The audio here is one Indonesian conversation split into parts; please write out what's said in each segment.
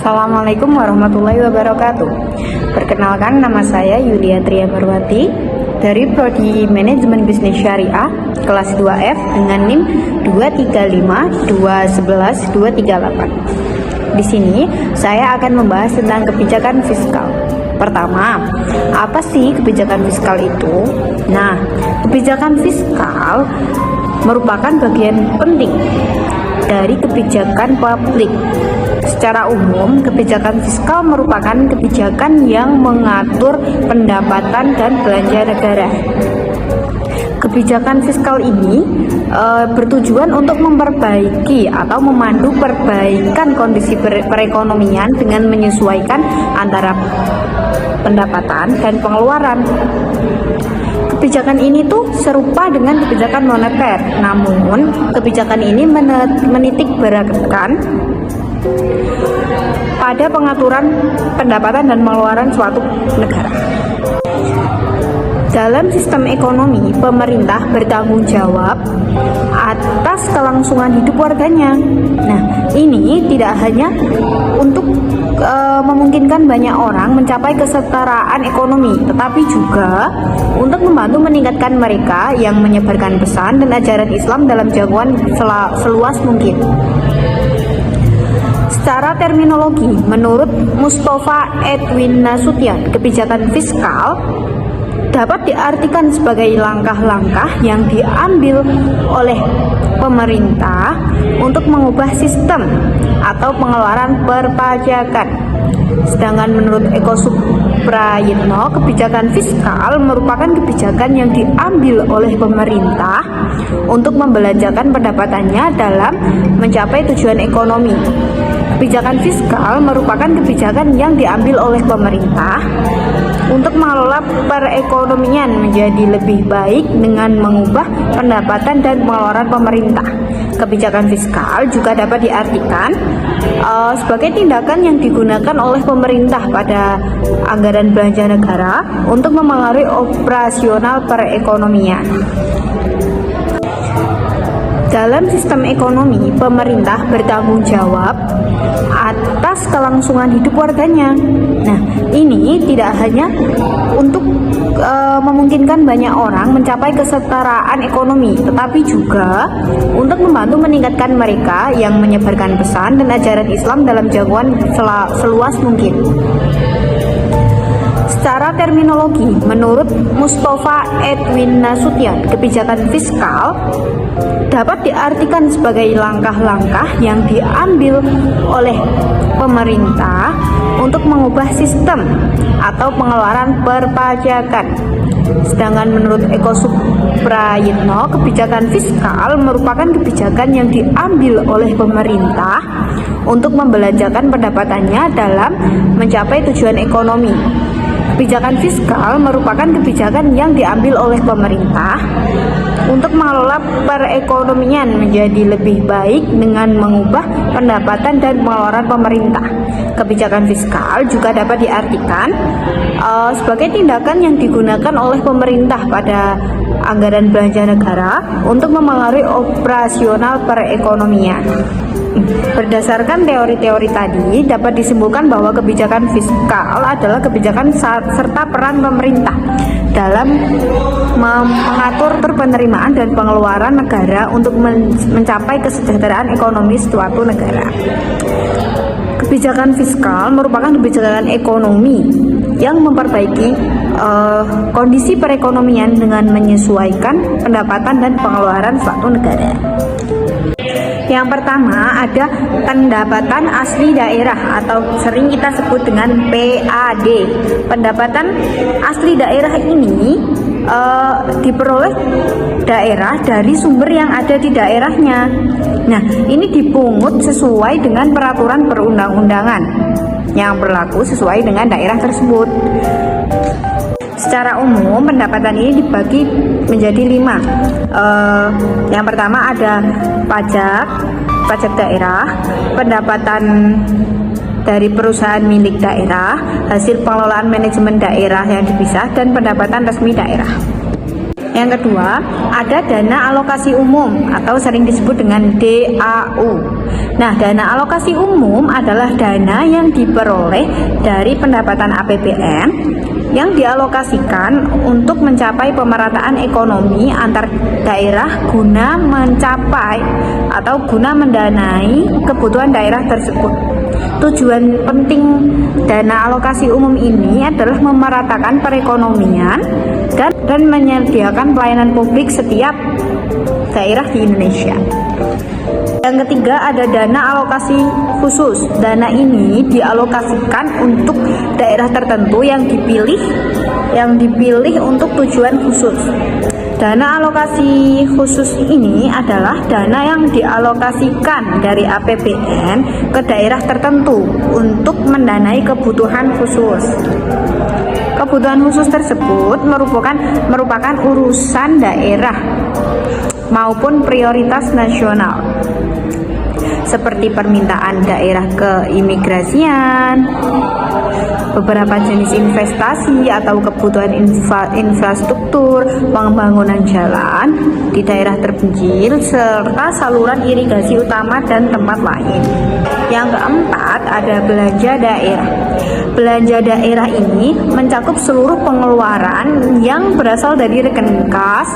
Assalamualaikum warahmatullahi wabarakatuh. Perkenalkan, nama saya Yulia Tria Marwati dari Prodi Manajemen Bisnis Syariah kelas 2F dengan NIM 235211238. Di sini saya akan membahas tentang kebijakan fiskal. Pertama, apa sih kebijakan fiskal itu? Nah, kebijakan fiskal merupakan bagian penting dari kebijakan publik. Secara umum, kebijakan fiskal merupakan kebijakan yang mengatur pendapatan dan belanja negara. Kebijakan fiskal ini bertujuan untuk memperbaiki atau memandu perbaikan kondisi perekonomian dengan menyesuaikan antara pendapatan dan pengeluaran. Kebijakan ini tuh serupa dengan kebijakan moneter, namun kebijakan ini menitik beratkan pada pengaturan pendapatan dan pengeluaran suatu negara. Dalam sistem ekonomi, pemerintah bertanggung jawab atas kelangsungan hidup warganya. Nah, ini tidak hanya untuk memungkinkan banyak orang mencapai kesetaraan ekonomi, tetapi juga untuk membantu meningkatkan mereka yang menyebarkan pesan dan ajaran Islam dalam jangkauan seluas mungkin. Secara terminologi, menurut Mustafa Edwin Nasution, kebijakan fiskal dapat diartikan sebagai langkah-langkah yang diambil oleh pemerintah untuk mengubah sistem atau pengeluaran perpajakan. Sedangkan menurut Eko Suprayitno, kebijakan fiskal merupakan kebijakan yang diambil oleh pemerintah untuk membelanjakan pendapatannya dalam mencapai tujuan ekonomi. Kebijakan fiskal merupakan kebijakan yang diambil oleh pemerintah untuk mengelola perekonomian menjadi lebih baik dengan mengubah pendapatan dan pengeluaran pemerintah. Kebijakan fiskal juga dapat diartikan sebagai tindakan yang digunakan oleh pemerintah pada anggaran belanja negara untuk memengaruhi operasional perekonomian. Dalam sistem ekonomi, pemerintah bertanggung jawab atas kelangsungan hidup warganya. Nah, ini tidak hanya untuk memungkinkan banyak orang mencapai kesetaraan ekonomi, tetapi juga untuk membantu meningkatkan mereka yang menyebarkan pesan dan ajaran Islam dalam jangkauan seluas mungkin. Secara terminologi, menurut Mustafa Edwin Nasution, kebijakan fiskal dapat diartikan sebagai langkah-langkah yang diambil oleh pemerintah untuk mengubah sistem atau pengeluaran perpajakan. Sedangkan menurut Eko Suprayitno, kebijakan fiskal merupakan kebijakan yang diambil oleh pemerintah untuk membelanjakan pendapatannya dalam mencapai tujuan ekonomi. Kebijakan fiskal merupakan kebijakan yang diambil oleh pemerintah untuk mengelola perekonomian menjadi lebih baik dengan mengubah pendapatan dan pengeluaran pemerintah. Kebijakan fiskal juga dapat diartikan sebagai tindakan yang digunakan oleh pemerintah pada anggaran belanja negara untuk memengaruhi operasional perekonomian. Berdasarkan teori-teori tadi, dapat disimpulkan bahwa kebijakan fiskal adalah kebijakan serta peran pemerintah dalam mengatur penerimaan dan pengeluaran negara untuk mencapai kesejahteraan ekonomi suatu negara. Kebijakan fiskal merupakan kebijakan ekonomi yang memperbaiki kondisi perekonomian dengan menyesuaikan pendapatan dan pengeluaran suatu negara. Yang pertama ada pendapatan asli daerah atau sering kita sebut dengan PAD. Pendapatan asli daerah ini diperoleh daerah dari sumber yang ada di daerahnya. Nah, ini dipungut sesuai dengan peraturan perundang-undangan yang berlaku sesuai dengan daerah tersebut. Secara umum, pendapatan ini dibagi menjadi 5. Yang pertama ada pajak daerah, pendapatan dari perusahaan milik daerah, hasil pengelolaan manajemen daerah yang dipisah, dan pendapatan resmi daerah. Yang kedua, ada dana alokasi umum atau sering disebut dengan DAU. Nah, dana alokasi umum adalah dana yang diperoleh dari pendapatan APBN yang dialokasikan untuk mencapai pemerataan ekonomi antar daerah guna mencapai atau guna mendanai kebutuhan daerah tersebut. Tujuan penting dana alokasi umum ini adalah memeratakan perekonomian dan menyediakan pelayanan publik setiap daerah di Indonesia. Yang ketiga ada dana alokasi khusus. Dana ini dialokasikan untuk daerah tertentu yang dipilih untuk tujuan khusus. Dana alokasi khusus ini adalah dana yang dialokasikan dari APBN ke daerah tertentu untuk mendanai kebutuhan khusus. Kebutuhan khusus tersebut merupakan urusan daerah maupun prioritas nasional, seperti permintaan daerah keimigrasian, beberapa jenis investasi atau kebutuhan infrastruktur, pembangunan jalan di daerah terpencil, serta saluran irigasi utama dan tempat lain. Yang keempat ada belanja daerah. Belanja daerah ini mencakup seluruh pengeluaran yang berasal dari rekening kas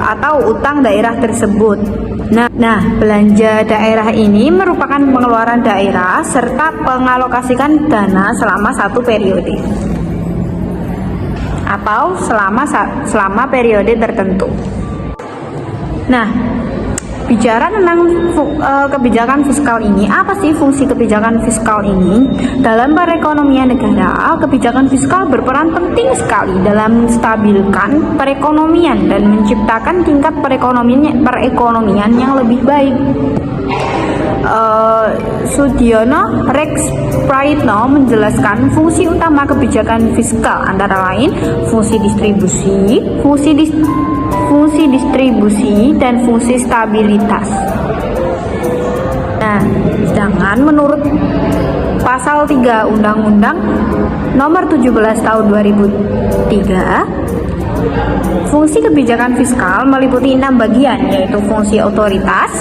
atau utang daerah tersebut. Nah, belanja daerah ini merupakan pengeluaran daerah serta mengalokasikan dana selama satu periode atau selama periode tertentu. Nah, bicara tentang kebijakan fiskal ini, apa sih fungsi kebijakan fiskal ini? Dalam perekonomian negara, kebijakan fiskal berperan penting sekali dalam menstabilkan perekonomian dan menciptakan tingkat perekonomian yang lebih baik. Sudiono Rex Praitno menjelaskan fungsi utama kebijakan fiskal antara lain fungsi distribusi dan fungsi stabilitas. Nah, sedangkan menurut pasal 3 Undang-Undang Nomor 17 Tahun 2003, fungsi kebijakan fiskal meliputi 6 bagian, yaitu fungsi otoritas.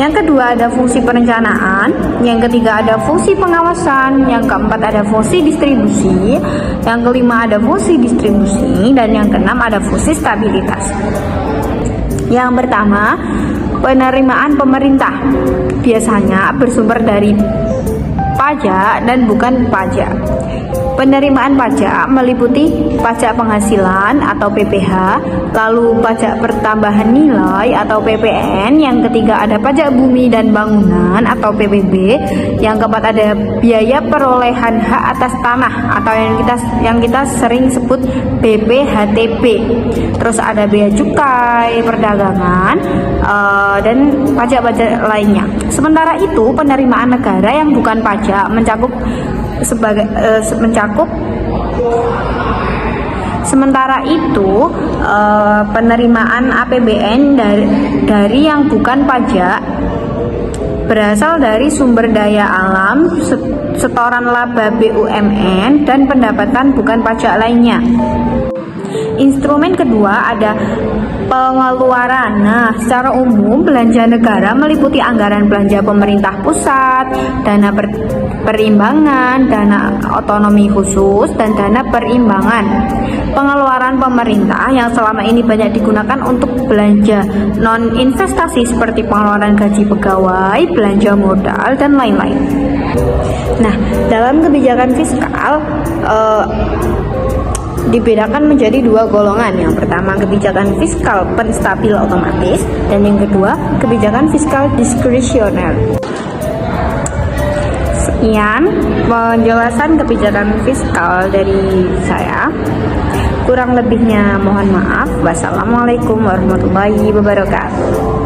Yang kedua ada fungsi perencanaan, yang ketiga ada fungsi pengawasan, yang keempat ada fungsi distribusi, yang kelima ada fungsi distribusi, dan yang keenam ada fungsi stabilitas. Yang pertama, penerimaan pemerintah biasanya bersumber dari pajak dan bukan pajak. Penerimaan pajak meliputi pajak penghasilan atau PPh, lalu pajak pertambahan nilai atau PPN, yang ketiga ada pajak bumi dan bangunan atau PBB, yang keempat ada biaya perolehan hak atas tanah atau yang kita sering sebut BPHTB. Terus ada bea cukai, perdagangan, dan pajak-pajak lainnya. Sementara itu, penerimaan negara yang bukan pajak mencakup penerimaan APBN dari yang bukan pajak berasal dari sumber daya alam, setoran laba BUMN, dan pendapatan bukan pajak lainnya. Instrumen kedua ada pengeluaran. Nah, secara umum belanja negara meliputi anggaran belanja pemerintah pusat, dana perimbangan, dana otonomi khusus, dan dana perimbangan. Pengeluaran pemerintah yang selama ini banyak digunakan untuk belanja non-investasi seperti pengeluaran gaji pegawai, belanja modal, dan lain-lain. Nah, dalam kebijakan fiskal dibedakan menjadi dua golongan. Yang pertama kebijakan fiskal penstabil otomatis, dan yang kedua kebijakan fiskal diskresioner. Sekian penjelasan kebijakan fiskal dari saya. Kurang lebihnya mohon maaf. Wassalamualaikum warahmatullahi wabarakatuh.